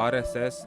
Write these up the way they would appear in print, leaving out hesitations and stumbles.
RSS,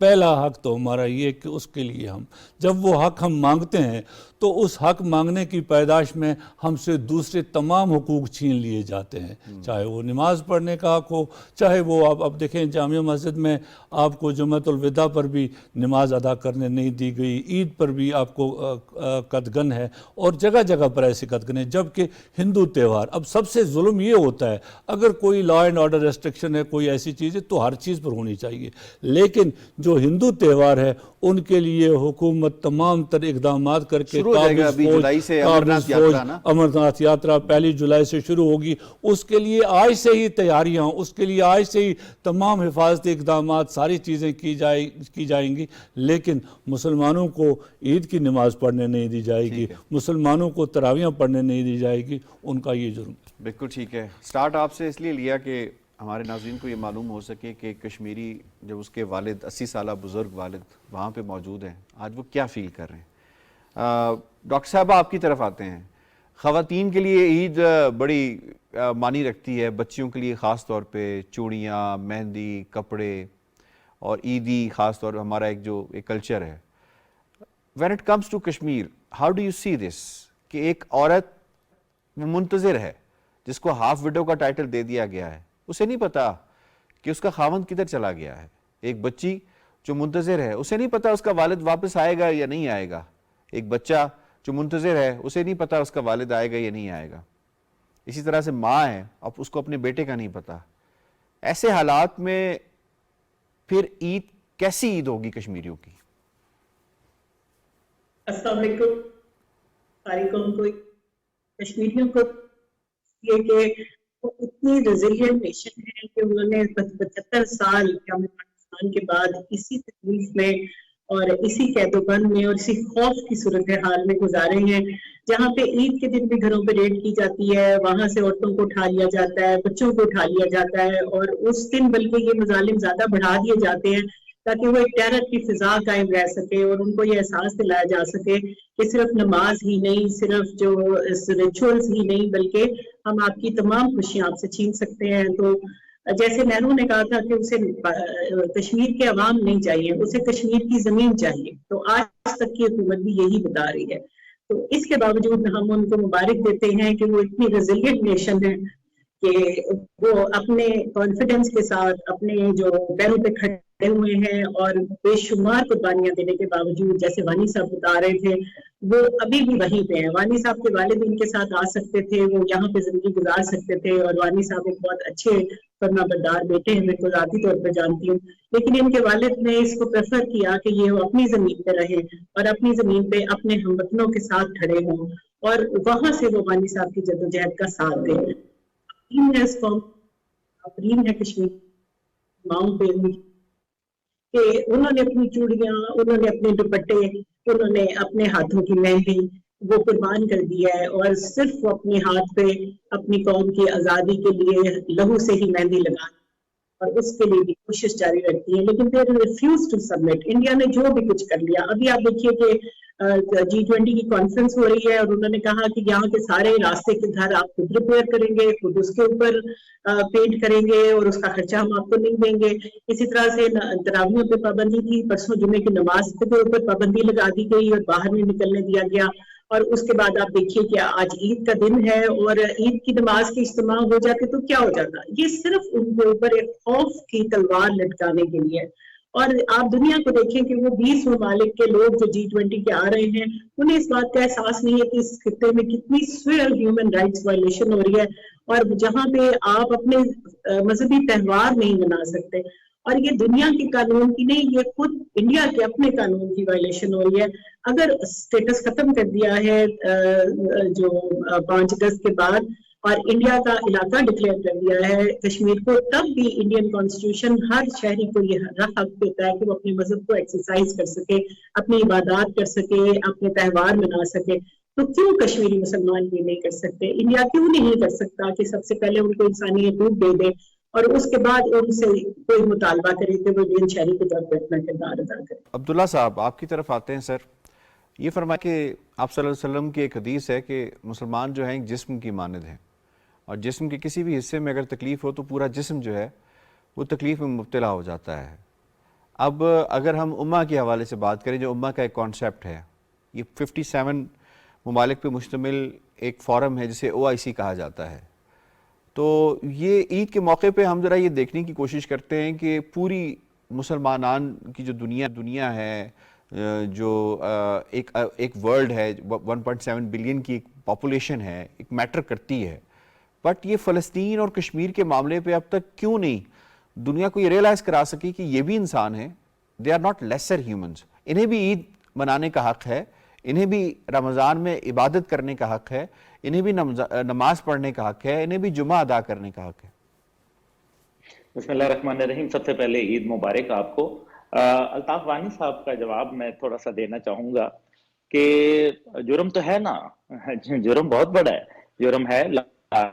پہلا حق تو ہمارا یہ کہ اس کے لیے ہم جب وہ حق ہم مانگتے ہیں تو اس حق مانگنے کی پیداش میں ہم سے دوسرے تمام حقوق چھین لیے جاتے ہیں، چاہے وہ نماز پڑھنے کا حق ہو، چاہے وہ اب دیکھیں جامع مسجد میں آپ کو جمعۃ الوداع پر بھی نماز ادا کرنے نہیں دی گئی، عید پر بھی آپ کو قدغن ہے، اور جگہ جگہ پر ایسے قدغن ہے، جبکہ ہندو تہوار اب سب سے ظلم یہ ہوتا ہے اگر کوئی لا اینڈ آرڈر ریسٹرکشن ہے، کوئی ایسی چیز ہے تو ہر چیز پر ہونی چاہیے، لیکن جو ہندو تہوار ہے ان کے لیے حکومت تمام تر اقدامات کر کے شروع ہو جائے گا ابھی جولائی سے امرناتھ یاترا نا، امرناتھ یاترا 1 جولائی سے شروع ہوگی، اس کے لیے آج سے ہی تیاریاں، اس کے لیے آج سے ہی تمام حفاظتی اقدامات، ساری چیزیں کی جائیں گی، لیکن مسلمانوں کو عید کی نماز پڑھنے نہیں دی جائے گی، مسلمانوں کو تراویحیں پڑھنے نہیں دی جائے گی، ان کا یہ جرم۔ بالکل ٹھیک ہے۔ سٹارٹ آپ سے اس لیے لیا کہ ہمارے ناظرین کو یہ معلوم ہو سکے کہ کشمیری جب اس کے والد 80 سالہ بزرگ والد وہاں پہ موجود ہیں، آج وہ کیا فیل کر رہے ہیں۔ ڈاکٹر صاحبہ آپ کی طرف آتے ہیں، خواتین کے لیے عید بڑی معنی رکھتی ہے، بچیوں کے لیے خاص طور پہ چوڑیاں، مہندی، کپڑے اور عیدی، خاص طور پہ ہمارا ایک کلچر ہے۔ When it comes to Kashmir, how do you see this کہ ایک عورت وہ منتظر ہے جس کو ہاف وڈو کا ٹائٹل دے دیا گیا ہے، اسے نہیں پتا کہ اس کا خاوند کدھر چلا گیا ہے۔ ایک بچی جو منتظر ہے، اسے نہیں پتا اس کا والد واپس آئے گا یا نہیں آئے گا۔ ایک بچہ جو منتظر ہے، اسے نہیں پتا اس کا والد آئے گا یا نہیں آئے گا۔ اسی طرح سے ماں ہے، اب اس کو اپنے بیٹے کا نہیں پتا۔ ایسے حالات میں پھر عید کیسی عید ہوگی کشمیریوں کی؟ السلام علیکم ساری قوم کو، کشمیریوں کو، یہ کہ وہ اتنی ریزیلینٹ نیشن ہے کہ انہوں نے 75 سال قیام پاکستان کے بعد اسی تکلیف میں اور اسی قید و بند میں اور اسی خوف کی صورتحال میں گزارے ہیں، جہاں پہ عید کے دن بھی گھروں پہ ریڈ کی جاتی ہے، وہاں سے عورتوں کو اٹھا لیا جاتا ہے، بچوں کو اٹھا لیا جاتا ہے، اور اس دن بلکہ یہ مظالم زیادہ بڑھا دیے جاتے ہیں تاکہ وہ ایک ٹیرر کی فضا قائم رہ سکے اور ان کو یہ احساس دلایا جا سکے کہ صرف نماز ہی نہیں، صرف جو ریچولز ہی نہیں، بلکہ ہم آپ کی تمام خوشیاں آپ سے چھین سکتے ہیں۔ تو جیسے نہرو نے کہا تھا کہ اسے کشمیر کے عوام نہیں چاہیے، اسے کشمیر کی زمین چاہیے، تو آج تک کی حکومت بھی یہی بتا رہی ہے۔ تو اس کے باوجود ہم ان کو مبارک دیتے ہیں کہ وہ اتنی ریزیلینٹ نیشن ہے کہ وہ اپنے کانفیڈنس کے ساتھ اپنے جو پیروں پہ کھڑے ہوئے ہیں اور بے شمار قربانیاں دینے کے باوجود، جیسے وانی صاحب بتا رہے تھے، وہ ابھی بھی وہیں پہ ہیں۔ وانی صاحب کے والد ان کے ساتھ آ سکتے تھے، وہ یہاں پہ زندگی گزار سکتے تھے، اور وانی صاحب ایک بہت اچھے فرما بردار بیٹے ہیں، میں کو ذاتی طور پہ جانتی ہوں، لیکن ان کے والد نے اس کو پریفر کیا کہ یہ وہ اپنی زمین پہ رہیں اور اپنی زمین پہ اپنے ہم وطنوں کے ساتھ کھڑے ہوں، اور وہاں سے وہ وانی صاحب کی جدوجہد کا ساتھ دیں۔ ہے اس قوم، آفرین ہے کشمیر ماؤں پہ کہ انہوں نے اپنی چوڑیاں، انہوں نے اپنے دوپٹے، انہوں نے اپنے ہاتھوں کی مہندی وہ قربان کر دیا ہے، اور صرف وہ اپنے ہاتھ پہ اپنی قوم کی آزادی کے لیے لہو سے ہی مہندی لگا اور اس کے لیے بھی کوشش جاری رکھتی ہے، لیکن پھر ریفیوز ٹو سبمٹ۔ انڈیا نے جو بھی کچھ کر لیا، ابھی آپ دیکھیے کہ G20 کی کانفرنس ہو رہی ہے اور انہوں نے کہا کہ یہاں کے سارے راستے کے گھر آپ خود ریپیئر کریں گے، خود اس کے اوپر پینٹ کریں گے اور اس کا خرچہ ہم آپ کو نہیں دیں گے۔ اسی طرح سے تراویحوں پہ پابندی تھی، پرسوں جمعے کی نماز کے اوپر پابندی لگا دی گئی اور باہر نہیں نکلنے دیا گیا، اور اس کے بعد آپ دیکھیے کہ آج عید کا دن ہے اور عید کی نماز کے اجتماع ہو جاتے تو کیا ہو جاتا۔ یہ صرف ان کے اوپر ایک خوف کی تلوار لٹکانے کے لیے، اور آپ دنیا کو دیکھیں کہ وہ 20 ممالک کے لوگ جو G20 کے آ رہے ہیں، انہیں اس بات کا احساس نہیں ہے کہ اس خطے میں کتنی سویئر ہیومن رائٹس وائلیشن ہو رہی ہے، اور جہاں پہ آپ اپنے مذہبی تہوار نہیں منا سکتے، اور یہ دنیا کے قانون کی نہیں، یہ خود انڈیا کے اپنے قانون کی وائلیشن ہو رہی ہے۔ اگر سٹیٹس ختم کر دیا ہے جو 5 اگست کے بعد اور انڈیا کا علاقہ ڈکلیئر کر دیا ہے کشمیر کو، تب بھی انڈین کانسٹیٹیوشن ہر شہری کو یہ حق دیتا ہے کہ وہ اپنے مذہب کو ایکسرسائز کر سکے، اپنی عبادات کر سکے، اپنے تہوار منا سکے۔ تو کیوں کشمیری مسلمان یہ نہیں کر سکتے؟ انڈیا کیوں نہیں کر سکتا کہ سب سے پہلے ان کو انسانی حقوق دے دے اور اس کے بعد ان سے کوئی مطالبہ کرے کہ وہ انڈین شہری کے طور پر اپنا کردار ادا کرے؟ عبداللہ صاحب آپ کی طرف آتے ہیں سر، یہ فرمائیں کہ آپ صلی اللہ علیہ وسلم کی ایک حدیث ہے کہ مسلمان جو ہیں ایک جسم کی مانند ہیں، اور جسم کے کسی بھی حصے میں اگر تکلیف ہو تو پورا جسم جو ہے وہ تکلیف میں مبتلا ہو جاتا ہے۔ اب اگر ہم امہ کے حوالے سے بات کریں، جو امہ کا ایک کانسیپٹ ہے، یہ 57 ممالک پہ مشتمل ایک فورم ہے جسے OIC کہا جاتا ہے. تو یہ عید کے موقع پہ ہم ذرا یہ دیکھنے کی کوشش کرتے ہیں کہ پوری مسلمانان کی جو دنیا ہے، جو ایک ورلڈ ہے، 1.7 بلین کی ایک پاپولیشن ہے، ایک میٹر کرتی ہے. بٹ یہ فلسطین اور کشمیر کے معاملے پہ اب تک کیوں نہیں دنیا کو یہ ریئلائز کرا سکی کہ یہ بھی انسان ہیں، they are not lesser humans. انہیں بھی عید منانے کا حق ہے، انہیں بھی رمضان میں عبادت کرنے کا حق ہے، انہیں بھی نماز پڑھنے کا حق ہے، انہیں بھی جمعہ ادا کرنے کا حق ہے. بسم اللہ الرحمن الرحیم. سب سے پہلے عید مبارک آپ کو. الطاف وانی صاحب کا جواب میں تھوڑا سا دینا چاہوں گا کہ جرم تو ہے نا، جرم بہت بڑا ہے. جرم ہے لا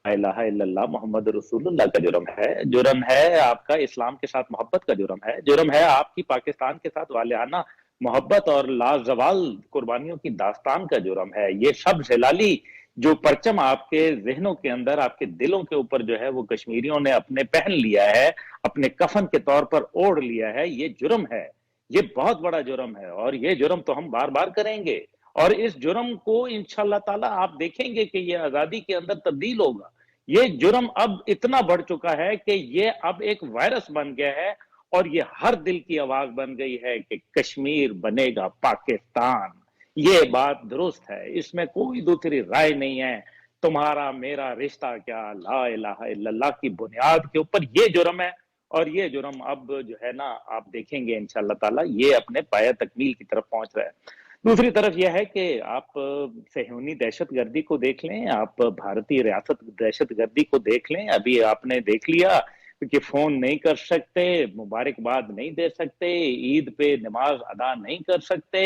الہ الا اللہ محمد رسول اللہ کا جرم ہے، جرم ہے آپ کا اسلام کے ساتھ محبت کا جرم ہے، جرم ہے آپ کی پاکستان کے ساتھ والہانہ محبت اور لازوال قربانیوں کی داستان کا جرم ہے. یہ سب زلالی جو پرچم آپ کے ذہنوں کے اندر، آپ کے دلوں کے اوپر جو ہے وہ کشمیریوں نے اپنے پہن لیا ہے، اپنے کفن کے طور پر اوڑھ لیا ہے، یہ جرم ہے، یہ بہت بڑا جرم ہے. اور یہ جرم تو ہم بار بار کریں گے، اور اس جرم کو انشاءاللہ تعالی آپ دیکھیں گے کہ یہ آزادی کے اندر تبدیل ہوگا. یہ جرم اب اتنا بڑھ چکا ہے کہ یہ اب ایک وائرس بن گیا ہے، اور یہ ہر دل کی آواز بن گئی ہے کہ کشمیر بنے گا پاکستان. یہ بات درست ہے، اس میں کوئی دوسری رائے نہیں ہے. تمہارا میرا رشتہ کیا، لا الہ الا اللہ کی بنیاد کے اوپر یہ جرم ہے. اور یہ جرم اب جو ہے نا آپ دیکھیں گے انشاءاللہ تعالی یہ اپنے پایہ تکمیل کی طرف پہنچ رہا ہے. دوسری طرف یہ ہے کہ آپ صہیونی دہشت گردی کو دیکھ لیں، آپ بھارتی ریاست دہشت گردی کو دیکھ لیں. ابھی آپ نے دیکھ لیا کہ فون نہیں کر سکتے، مبارکباد نہیں دے سکتے، عید پہ نماز ادا نہیں کر سکتے،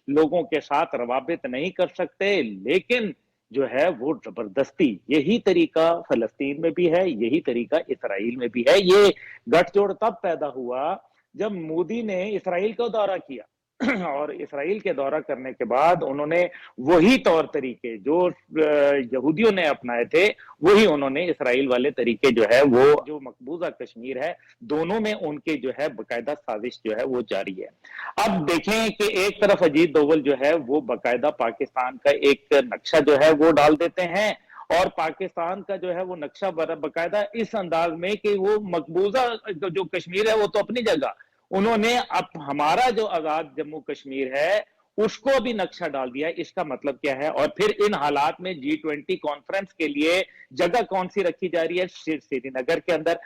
لوگوں کے ساتھ روابط نہیں کر سکتے، لیکن جو ہے وہ زبردستی یہی طریقہ فلسطین میں بھی ہے، یہی طریقہ اسرائیل میں بھی ہے. یہ گٹھ جوڑ تب پیدا ہوا جب مودی نے اسرائیل کا دورہ کیا، اور اسرائیل کے دورہ کرنے کے بعد انہوں نے وہی طور طریقے جو یہودیوں نے اپنائے تھے، وہی انہوں نے اسرائیل والے طریقے جو ہے وہ جو مقبوضہ کشمیر ہے، دونوں میں ان کے جو ہے باقاعدہ سازش جو ہے وہ جاری ہے. اب دیکھیں کہ ایک طرف اجیت دوول جو ہے وہ باقاعدہ پاکستان کا ایک نقشہ جو ہے وہ ڈال دیتے ہیں، اور پاکستان کا جو ہے وہ نقشہ باقاعدہ اس انداز میں کہ وہ مقبوضہ جو کشمیر ہے وہ تو اپنی جگہ، انہوں نے اب ہمارا جو آزاد جموں کشمیر ہے اس کو بھی نقشہ ڈال دیا. اس کا مطلب کیا ہے؟ اور پھر ان حالات میں G20 کانفرنس کے لیے جگہ کون سی رکھی جا رہی ہے؟ سری نگر کے اندر.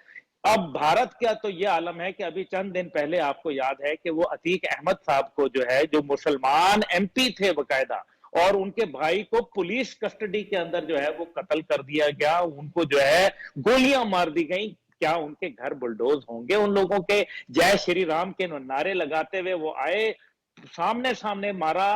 اب بھارت کا تو یہ عالم ہے کہ ابھی چند دن پہلے آپ کو یاد ہے کہ وہ عتیق احمد صاحب کو جو ہے، جو مسلمان MP تھے باقاعدہ، اور ان کے بھائی کو پولیس کسٹڈی کے اندر جو ہے وہ قتل کر دیا گیا، ان کو جو ہے گولیاں مار دی گئیں. کیا ان کے گھر بلڈوز ہوں گے ان لوگوں کے؟ جے شری رام کے نعرے لگاتے ہوئے وہ آئے، سامنے مارا.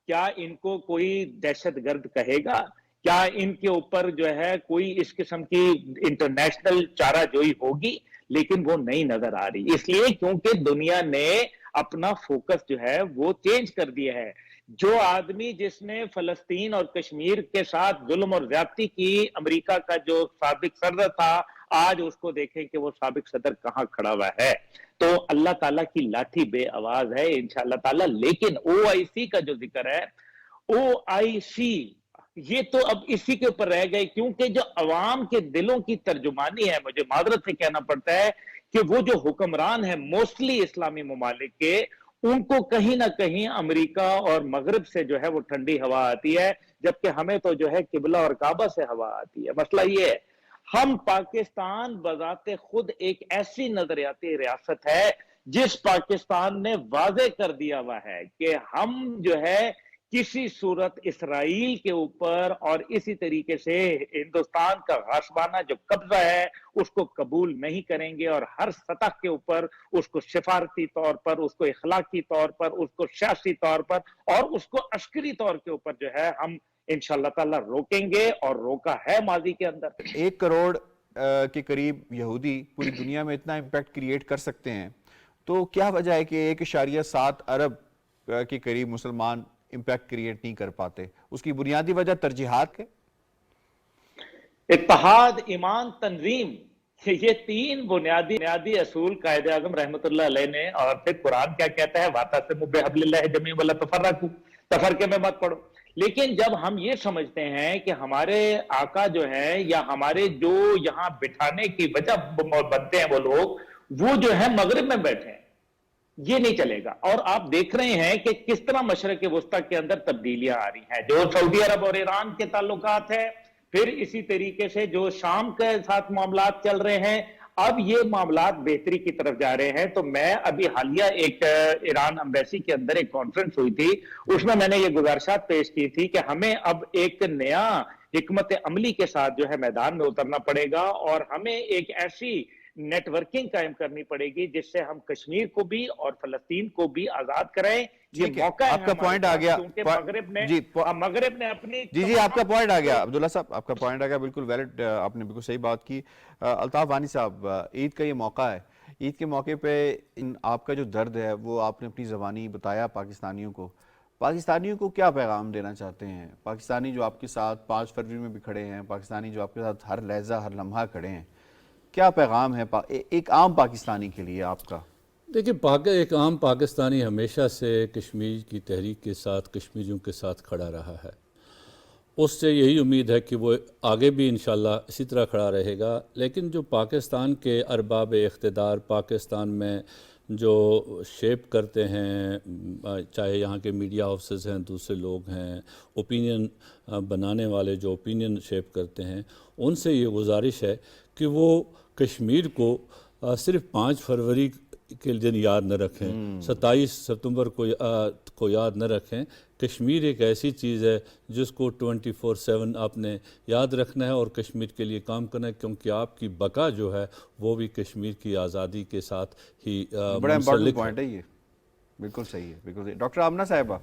کیا ان کو کوئی دہشت گرد کہے گا؟ کیا ان کے اوپر جو ہے کوئی اس قسم کی انٹرنیشنل چارہ جوئی ہوگی؟ لیکن وہ نہیں نظر آ رہی، اس لیے کیونکہ دنیا نے اپنا فوکس جو ہے وہ چینج کر دیا ہے. جو آدمی جس نے فلسطین اور کشمیر کے ساتھ ظلم اور زیادتی کی، امریکہ کا جو سابق صدر تھا، آج اس کو دیکھیں کہ وہ سابق صدر کہاں کھڑا ہوا ہے. تو اللہ تعالیٰ کی لاٹھی بے آواز ہے انشاءاللہ تعالیٰ. لیکن OIC کا جو ذکر ہے، OIC یہ تو اب اسی کے اوپر رہ گئے، کیونکہ جو عوام کے دلوں کی ترجمانی ہے، مجھے معذرت سے کہنا پڑتا ہے کہ وہ جو حکمران ہیں موسٹلی اسلامی ممالک کے، ان کو کہیں نہ کہیں امریکہ اور مغرب سے جو ہے وہ ٹھنڈی ہوا آتی ہے، جبکہ ہمیں تو جو ہے قبلہ اور کعبہ سے ہوا آتی ہے. مسئلہ یہ ہے، ہم پاکستان بذات خود ایک ایسی نظریاتی ریاست ہے جس پاکستان نے واضح کر دیا ہوا ہے کہ ہم جو ہے کسی صورت اسرائیل کے اوپر اور اسی طریقے سے ہندوستان کا غاصبانہ جو قبضہ ہے اس کو قبول نہیں کریں گے، اور ہر سطح کے اوپر اس کو سفارتی طور پر، اس کو اخلاقی طور پر، اس کو سیاسی طور پر، اور اس کو عسکری طور کے اوپر جو ہے ہم انشاءاللہ تعالی روکیں گے، اور روکا ہے ماضی کے اندر. 1 کروڑ کے قریب یہودی پوری دنیا میں اتنا امپیکٹ کریٹ کر سکتے ہیں، تو کیا وجہ ہے کہ 1.7 ارب کے قریب مسلمان امپیکٹ کریٹ نہیں کر پاتے؟ اس کی بنیادی وجہ ترجیحات کے اتحاد ایمان تنظیم یہ تین بنیادی اصول قائد اعظم رحمت اللہ علیہ نے، اور پھر قرآن کیا کہتا ہے، واعتصموا بحبل اللہ جميعا ولا تفرقوا، تفرقے میں مت پڑو. لیکن جب ہم یہ سمجھتے ہیں کہ ہمارے آقا جو ہیں یا ہمارے جو یہاں بٹھانے کی وجہ بنتے ہیں وہ لوگ، وہ جو ہے مغرب میں بیٹھے ہیں، یہ نہیں چلے گا. اور آپ دیکھ رہے ہیں کہ کس طرح مشرق وسطیٰ کے اندر تبدیلیاں آ رہی ہیں. جو سعودی عرب اور ایران کے تعلقات ہیں، پھر اسی طریقے سے جو شام کے ساتھ معاملات چل رہے ہیں، اب یہ معاملات بہتری کی طرف جا رہے ہیں. تو میں ابھی حالیہ ایک ایران امبیسی کے اندر ایک کانفرنس ہوئی تھی، اس میں نے یہ گزارشات پیش کی تھی کہ ہمیں اب ایک نیا حکمت عملی کے ساتھ جو ہے میدان میں اترنا پڑے گا، اور ہمیں ایک ایسی نیٹ ورکنگ قائم کرنی پڑے گی جس سے ہم کشمیر کو بھی اور فلسطین کو بھی آزاد کرائیں. یہ موقع ہے آپ کا پوائنٹ آ گیا، کیونکہ مغرب نے اپنی جی آپ کا پوائنٹ آ گیا عبداللہ صاحب، آپ کا پوائنٹ آ گیا، بالکل ویلڈ، آپ نے بالکل صحیح بات کی. الطاف وانی صاحب، عید کا یہ موقع ہے، عید کے موقع پہ آپ کا جو درد ہے وہ آپ نے اپنی زبانی بتایا پاکستانیوں کو کیا پیغام دینا چاہتے ہیں؟ پاکستانی جو آپ کے ساتھ 5 فروری میں بھی کھڑے ہیں، پاکستانی جو آپ کے ساتھ ہر لحظہ ہر لمحہ کھڑے ہیں، کیا پیغام ہے ایک عام پاکستانی کے لیے آپ کا؟ دیکھیں، ایک عام پاکستانی ہمیشہ سے کشمیر کی تحریک کے ساتھ، کشمیریوں کے ساتھ کھڑا رہا ہے. اس سے یہی امید ہے کہ وہ آگے بھی انشاءاللہ اسی طرح کھڑا رہے گا. لیکن جو پاکستان کے ارباب اقتدار پاکستان میں جو شیپ کرتے ہیں، چاہے یہاں کے میڈیا ہاؤسز ہیں، دوسرے لوگ ہیں، اوپینین بنانے والے جو اوپینین شیپ کرتے ہیں، ان سے یہ گزارش ہے کہ وہ کشمیر کو صرف 5 فروری کے دن یاد نہ رکھیں، 27 ستمبر کو یاد نہ رکھیں. کشمیر ایک ایسی چیز ہے جس کو 24/7 آپ نے یاد رکھنا ہے اور کشمیر کے لیے کام کرنا ہے، کیونکہ آپ کی بقا جو ہے وہ بھی کشمیر کی آزادی کے ساتھ ہی بڑا امپورٹنٹ پوائنٹ ہے یہ، بالکل صحیح ہے، بالکل صحیح. ڈاکٹر آمنہ صاحبہ،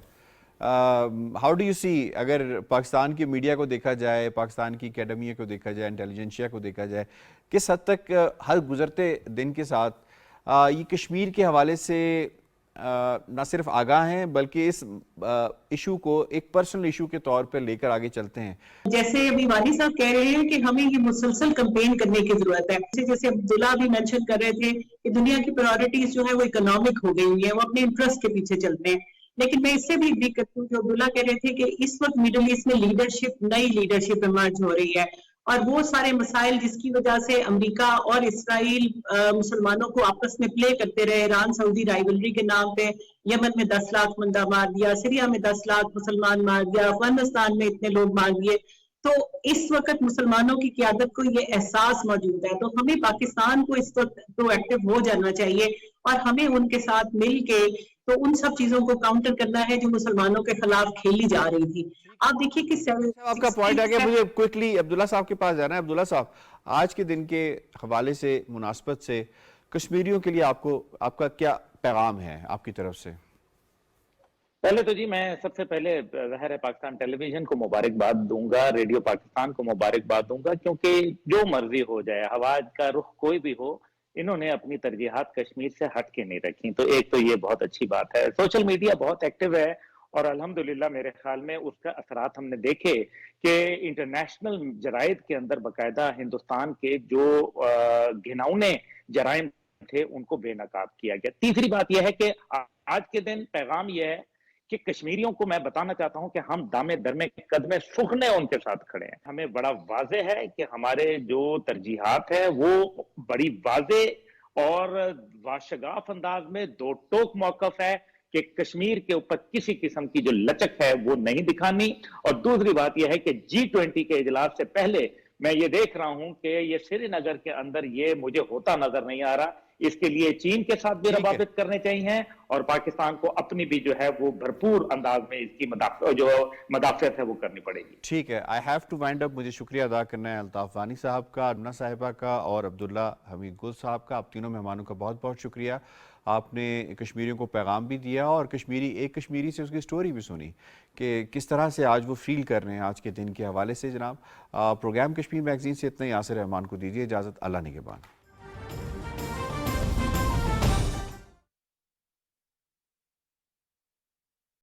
ہاؤ ڈو یو سی، اگر پاکستان کی میڈیا کو دیکھا جائے، پاکستان کی اکیڈمیا کو دیکھا جائے، انٹیلیجنشیا کو دیکھا جائے، کس حد تک ہر گزرتے دن کے ساتھ یہ کشمیر کے حوالے سے نہ صرف آگاہ ہیں بلکہ اس ایشو کو ایک پرسنل ایشو کے طور پر لے کر آگے چلتے ہیں؟ جیسے ابھی والی صاحب کہہ رہے ہیں کہ ہمیں یہ مسلسل کمپین کرنے کی ضرورت ہے. جیسے عبداللہ بھی مینشن کر رہے تھے کہ دنیا کی پرائورٹیز جو ہے وہ اکنامک ہو گئی ہوئی ہیں، وہ اپنے انٹرسٹ کے پیچھے چلتے ہیں. لیکن میں اس سے بھی اگری کرتی ہوں جو عبداللہ کہہ رہے تھے کہ اس وقت میڈل ایسٹ میں لیڈرشپ، نئی لیڈرشپ ایمرج ہو رہی ہے، اور وہ سارے مسائل جس کی وجہ سے امریکہ اور اسرائیل مسلمانوں کو آپس میں پلے کرتے رہے، ایران سعودی رائیولری کے نام پہ یمن میں 10 لاکھ بندہ مار دیا، سیریا میں 10 لاکھ مسلمان مار دیا، افغانستان میں اتنے لوگ مار دیے. تو اس وقت مسلمانوں کی قیادت کو یہ احساس موجود ہے، تو ہمیں پاکستان کو اس وقت پرو ایکٹیو ہو جانا چاہیے اور ہمیں ان کے ساتھ مل کے تو ان سب چیزوں کو کاؤنٹر کرنا ہے جو مسلمانوں کے خلاف کھیلی جا رہی تھی. آپ دیکھیے کہ آپ کا پوائنٹ آ گیا، مجھے کوئکلی عبداللہ صاحب کے پاس جانا ہے. عبداللہ صاحب، آج کے دن کے حوالے سے، مناسبت سے، کشمیریوں کے لیے آپ کا کیا پیغام ہے آپ کی طرف سے؟ پہلے تو جی میں سب سے پہلے ظاہر ہے پاکستان ٹیلی ویژن کو مبارکباد دوں گا، ریڈیو پاکستان کو مبارکباد دوں گا، کیونکہ جو مرضی ہو جائے، ہوا کا رخ کوئی بھی ہو، انہوں نے اپنی ترجیحات کشمیر سے ہٹ کے نہیں رکھی. تو ایک تو یہ بہت اچھی بات ہے. سوشل میڈیا بہت ایکٹیو ہے اور الحمدللہ میرے خیال میں اس کا اثرات ہم نے دیکھے کہ انٹرنیشنل جرائد کے اندر باقاعدہ ہندوستان کے جو گھناؤنے جرائم تھے ان کو بے نقاب کیا گیا. تیسری بات یہ ہے کہ آج کے دن پیغام یہ ہے کہ کشمیریوں کو میں بتانا چاہتا ہوں کہ ہم دامے درمے قدمے سخنے ان کے ساتھ کھڑے ہیں. ہمیں بڑا واضح ہے کہ ہمارے جو ترجیحات ہیں وہ بڑی واضح اور واشگاف انداز میں دو ٹوک موقف ہے کہ کشمیر کے اوپر کسی قسم کی جو لچک ہے وہ نہیں دکھانی. اور دوسری بات یہ ہے کہ G20 کے اجلاس سے پہلے میں یہ دیکھ رہا ہوں کہ یہ سری نگر کے اندر یہ مجھے ہوتا نظر نہیں آ رہا. اس کے لیے چین کے ساتھ بھی روابط کرنے چاہیے اور پاکستان کو اپنی بھی جو ہے وہ بھرپور انداز میں اس کی جو مدافعت ہے وہ کرنی پڑے گی. ٹھیک ہے، I have to wind up. مجھے شکریہ ادا کرنا ہے الطاف وانی صاحب کا، آمنہ صاحبہ کا اور عبداللہ حمید گل صاحب کا. آپ تینوں مہمانوں کا بہت بہت شکریہ. آپ نے کشمیریوں کو پیغام بھی دیا اور ایک کشمیری سے اس کی سٹوری بھی سنی کہ کس طرح سے آج وہ فیل کر رہے ہیں آج کے دن کے حوالے سے. جناب، پروگرام کشمیر میگزین سے اتنا ہی. یاسر رحمان کو دیجیے اجازت. اللہ نگہبان.